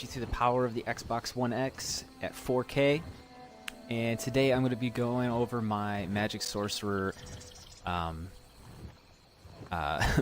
You through the power of the Xbox One X at 4K, and today I'm going to be going over my Magic Sorcerer, my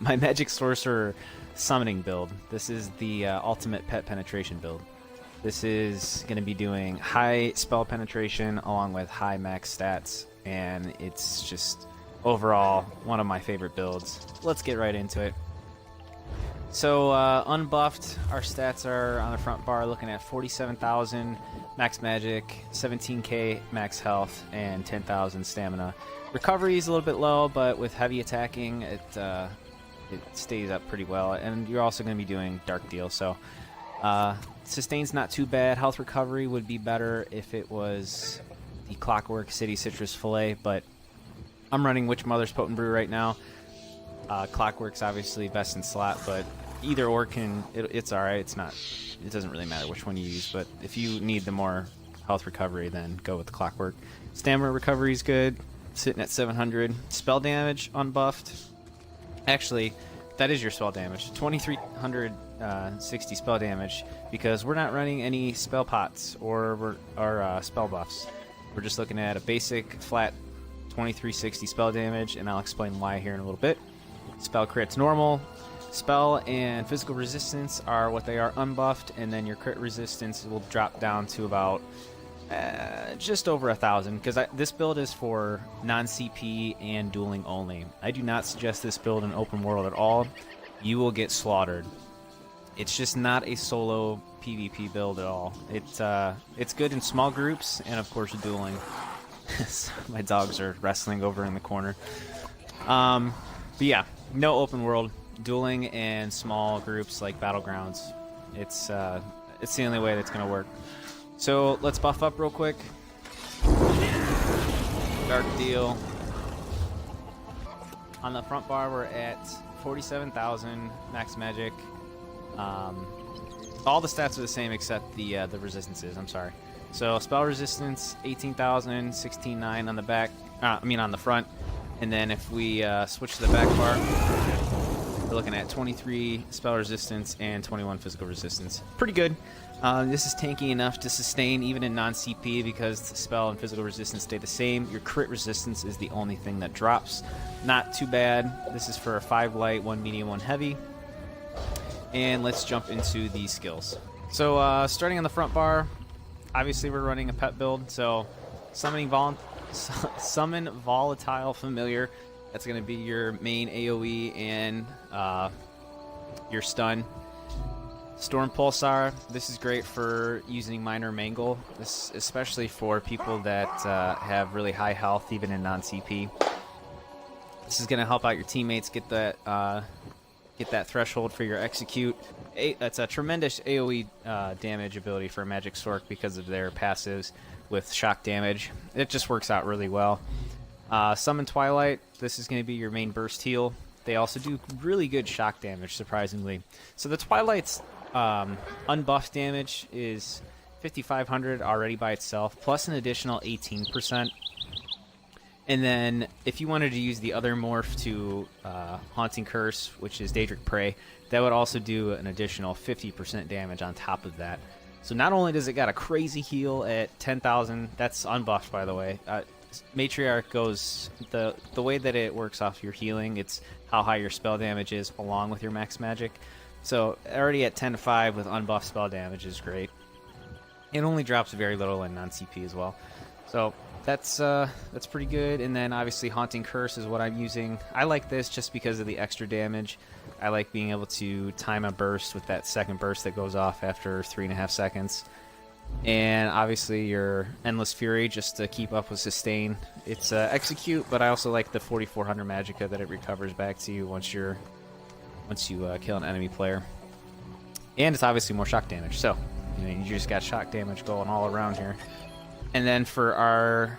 Magic Sorcerer summoning build. This is the ultimate pet penetration build. This is going to be doing high spell penetration along with high max stats, and it's just overall one of my favorite builds. Let's get right into it. So unbuffed, our stats are on the front bar looking at 47,000 max magic, 17k max health, and 10,000 stamina. Recovery is a little bit low, but with heavy attacking, it stays up pretty well. And you're also going to be doing dark deal, so sustain's not too bad. Health recovery would be better if it was the Clockwork City Citrus Fillet, but I'm running Witch Mother's Potent Brew right now. Clockwork's obviously best in slot, but either or it's alright. It doesn't really matter which one you use, but if you need the more health recovery, then go with the Clockwork. Stamina recovery is good, sitting at 700. Spell damage unbuffed. Actually, that is your spell damage. 2,360 spell damage, because we're not running any spell pots or spell buffs. We're just looking at a basic flat 2,360 spell damage, and I'll explain why here in a little bit. Spell crit's normal. Spell and physical resistance are what they are unbuffed, and then your crit resistance will drop down to about just over 1,000, because this build is for non-CP and dueling only. I do not suggest this build in open world at all. You will get slaughtered. It's just not a solo PvP build at all. It's good in small groups and of course dueling. My dogs are wrestling over in the corner. But yeah, no open world. Dueling and small groups like Battlegrounds. It's the only way that's going to work. So let's buff up real quick. Dark deal. On the front bar, we're at 47,000 max magic. All the stats are the same except the resistances. I'm sorry. So spell resistance 18,000, 16,900 on the back. On the front. And then if we switch to the back bar, we're looking at 23 spell resistance and 21 physical resistance. Pretty good. This is tanky enough to sustain even in non-CP, because the spell and physical resistance stay the same. Your crit resistance is the only thing that drops. Not too bad. This is for a 5 light, 1 medium, 1 heavy. And let's jump into the skills. So starting on the front bar, obviously we're running a pet build, so summon Volatile Familiar. That's going to be your main AoE and your stun. Storm Pulsar. This is great for using Minor Mangle, especially for people that have really high health, even in non-CP. This is going to help out your teammates get that threshold for your execute. That's a tremendous AoE damage ability for a Magic Sorc because of their passives with shock damage. It just works out really well. Summon Twilight. This is going to be your main burst heal. They also do really good shock damage, surprisingly. So the Twilight's unbuffed damage is 5,500 already by itself, plus an additional 18%. And then if you wanted to use the other morph to Haunting Curse, which is Daedric Prey, that would also do an additional 50% damage on top of that. So not only does it got a crazy heal at 10,000, that's unbuffed by the way. Matriarch goes, the way that it works off your healing, it's how high your spell damage is along with your max magic. So already at 10-5 with unbuffed spell damage is great. It only drops very little in non-CP as well. So that's pretty good. And then obviously Haunting Curse is what I'm using. I like this just because of the extra damage. I like being able to time a burst with that second burst that goes off after 3.5 seconds. And obviously your Endless Fury, just to keep up with sustain. It's execute, but I also like the 4,400 magicka that it recovers back to you once you kill an enemy player. And it's obviously more shock damage, so you just got shock damage going all around here. And then for our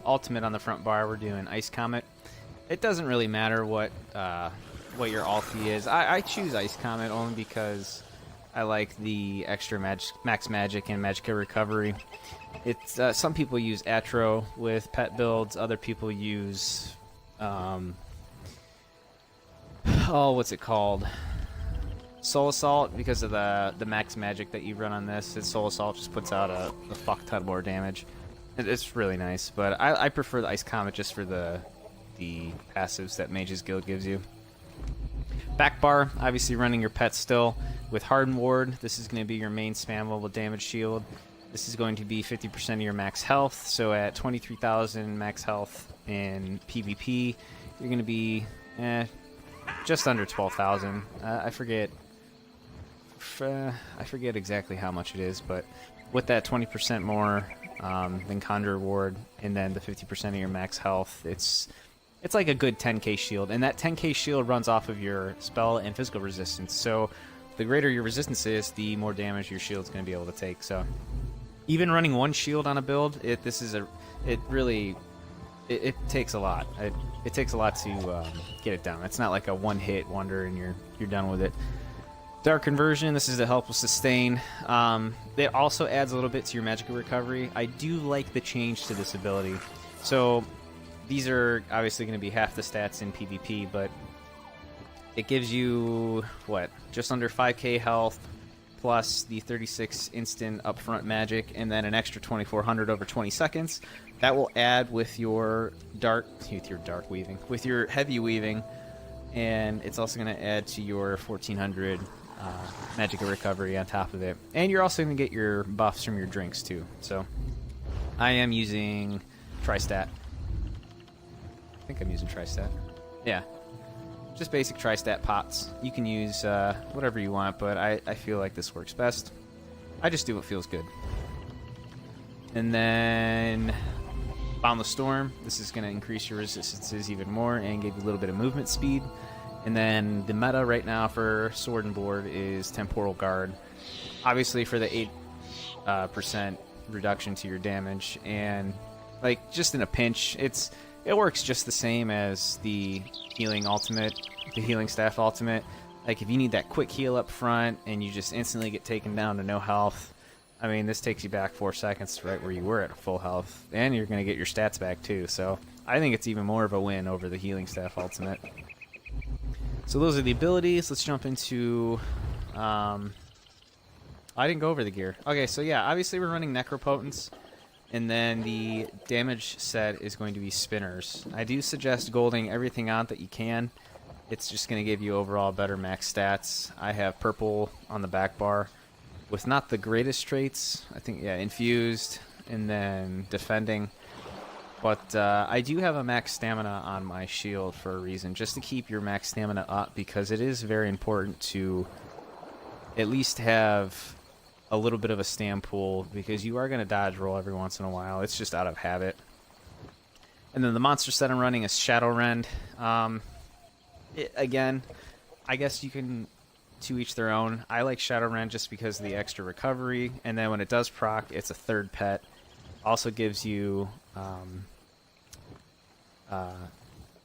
ultimate on the front bar, we're doing Ice Comet. It doesn't really matter what your ulti is. I choose Ice Comet only because I like the extra max magic and magicka recovery. It's some people use Atro with pet builds. Other people use what's it called? Soul Assault, because of the max magic that you run on this, his Soul Assault just puts out a fuck ton more damage. It's really nice, but I prefer the Ice Comet just for the passives that Mage's Guild gives you. Back bar, obviously running your pet still. With Hardened Ward, this is going to be your main spammable damage shield. This is going to be 50% of your max health, so at 23,000 max health in PvP, you're going to be just under 12,000. I forget exactly how much it is, but with that 20% more than Conjure Ward, and then the 50% of your max health, it's like a good 10k shield, and that 10k shield runs off of your spell and physical resistance. So the greater your resistance is, the more damage your shield's going to be able to take. So even running one shield on a build, it takes a lot. It takes a lot to get it down. It's not like a one-hit wonder and you're done with it. Dark Conversion, this is to help with sustain. It also adds a little bit to your magical recovery. I do like the change to this ability. So these are obviously going to be half the stats in PvP, but it gives you, what, just under 5k health, plus the 36 instant upfront magic, and then an extra 2400 over 20 seconds. That will add with your with your heavy weaving, and it's also going to add to your 1400 magical recovery on top of it. And you're also going to get your buffs from your drinks too. So I am using Tristat. I think I'm using Tristat. Yeah. Just basic Tristat pots. You can use whatever you want, but I feel like this works best. I just do what feels good. And then Boundless Storm. This is going to increase your resistances even more and give you a little bit of movement speed. And then the meta right now for Sword and Board is Temporal Guard. Obviously for the 8% reduction to your damage, and like just in a pinch, it works just the same as the healing ultimate, the healing staff ultimate. Like if you need that quick heal up front and you just instantly get taken down to no health, I mean, this takes you back 4 seconds to right where you were at full health, and you're going to get your stats back too. So I think it's even more of a win over the healing staff ultimate. So those are the abilities. Let's jump into... I didn't go over the gear. Okay, so yeah, obviously we're running Necropotence, and then the damage set is going to be Spinners. I do suggest golding everything out that you can. It's just going to give you overall better max stats. I have purple on the back bar with not the greatest traits. I think, yeah, infused and then defending. But I do have a max stamina on my shield for a reason, just to keep your max stamina up, because it is very important to at least have a little bit of a stam pool, because you are going to dodge roll every once in a while. It's just out of habit. And then the monster set I'm running is Shadowrend. Again, I guess you can to each their own. I like Shadowrend just because of the extra recovery, and then when it does proc, it's a third pet. Also gives you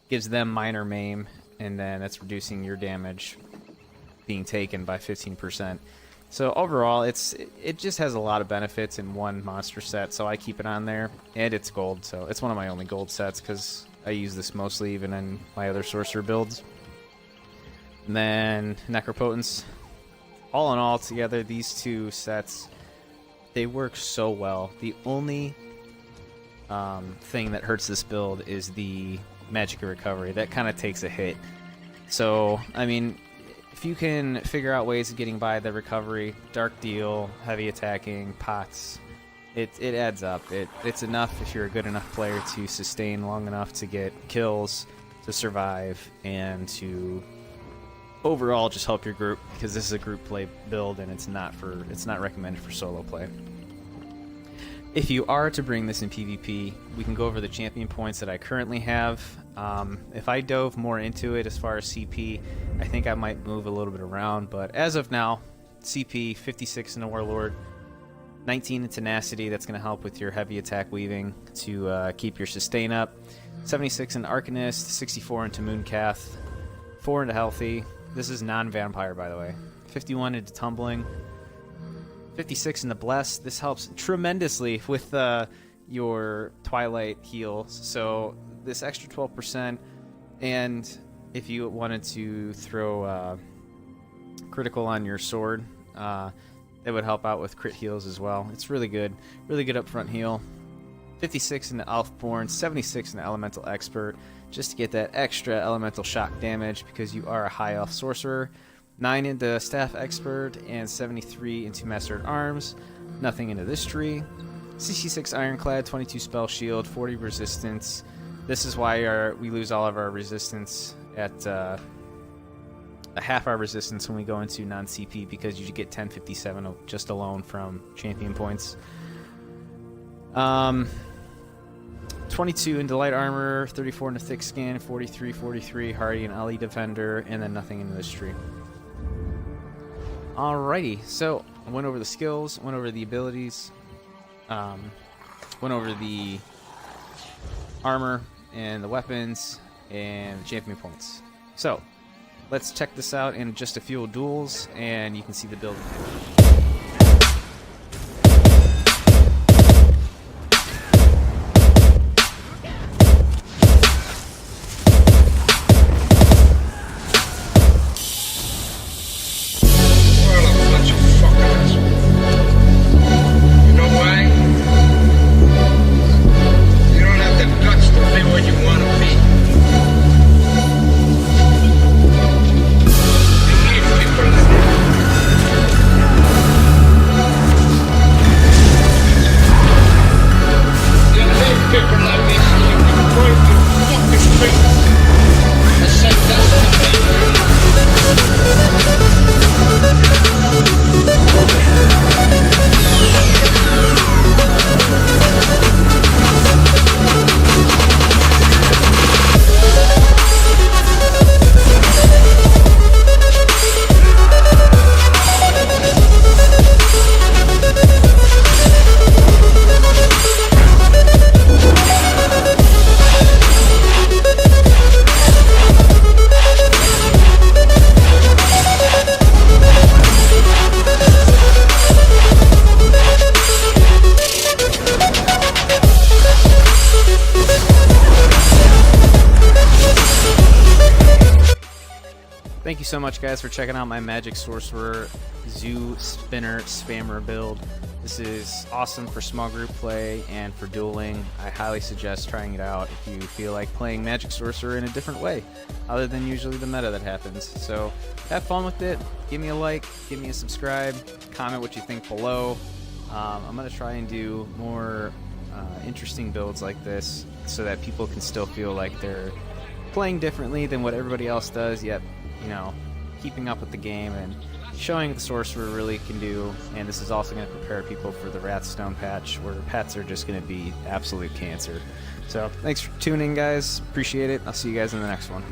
gives them minor maim, and then it's reducing your damage being taken by 15%. So overall, it just has a lot of benefits in one monster set, so I keep it on there, and it's gold, so it's one of my only gold sets because I use this mostly even in my other sorcerer builds. And then Necropotence. All in all, together, these two sets, they work so well. The only thing that hurts this build is the magic recovery. That kind of takes a hit. So, I mean, if you can figure out ways of getting by the recovery, dark deal, heavy attacking, pots, it adds up. It's enough if you're a good enough player to sustain long enough to get kills, to survive, and to overall just help your group, because this is a group play build and it's not recommended for solo play. If you are to bring this in PvP, we can go over the champion points that I currently have. If I dove more into it as far as CP, I think I might move a little bit around, but as of now, CP 56 in a Warlord, 19 in Tenacity, that's going to help with your heavy attack weaving to keep your sustain up, 76 in Arcanist, 64 into Mooncath, 4 into Healthy. This is non-vampire, by the way. 51 into Tumbling, 56 in the Bless. This helps tremendously with your Twilight heals. So this extra 12%, and if you wanted to throw critical on your sword. That would help out with crit heals as well. It's really good up front heal. 56 in the Elfborn, 76 in the Elemental Expert, just to get that extra elemental shock damage because you are a high elf sorcerer. 9 into Staff Expert and 73 into Master at Arms. Nothing into this tree. 66 Ironclad, 22 Spell Shield, 40 Resistance. This is why we lose all of our resistance at a half our resistance when we go into non-CP because you get 1057 just alone from champion points. 22 into Light Armor, 34 into Thick Skin, 43 Hardy and Ali Defender, and then nothing into this tree. Alrighty, so I went over the skills, went over the abilities, went over the armor and the weapons and the champion points. So let's check this out in just a few duels, and you can see the build. Thank you so much, guys, for checking out my Magic Sorcerer ZooSpinnerSpammer build. This is awesome for small group play and for dueling. I highly suggest trying it out if you feel like playing Magic Sorcerer in a different way, other than usually the meta that happens. So have fun with it. Give me a like, give me a subscribe, comment what you think below. I'm going to try and do more interesting builds like this so that people can still feel like they're playing differently than what everybody else does, yet, you know, keeping up with the game and showing what the Sorcerer really can do. And this is also going to prepare people for the Wrathstone patch, where pets are just going to be absolute cancer. So thanks for tuning in, guys. Appreciate it. I'll see you guys in the next one.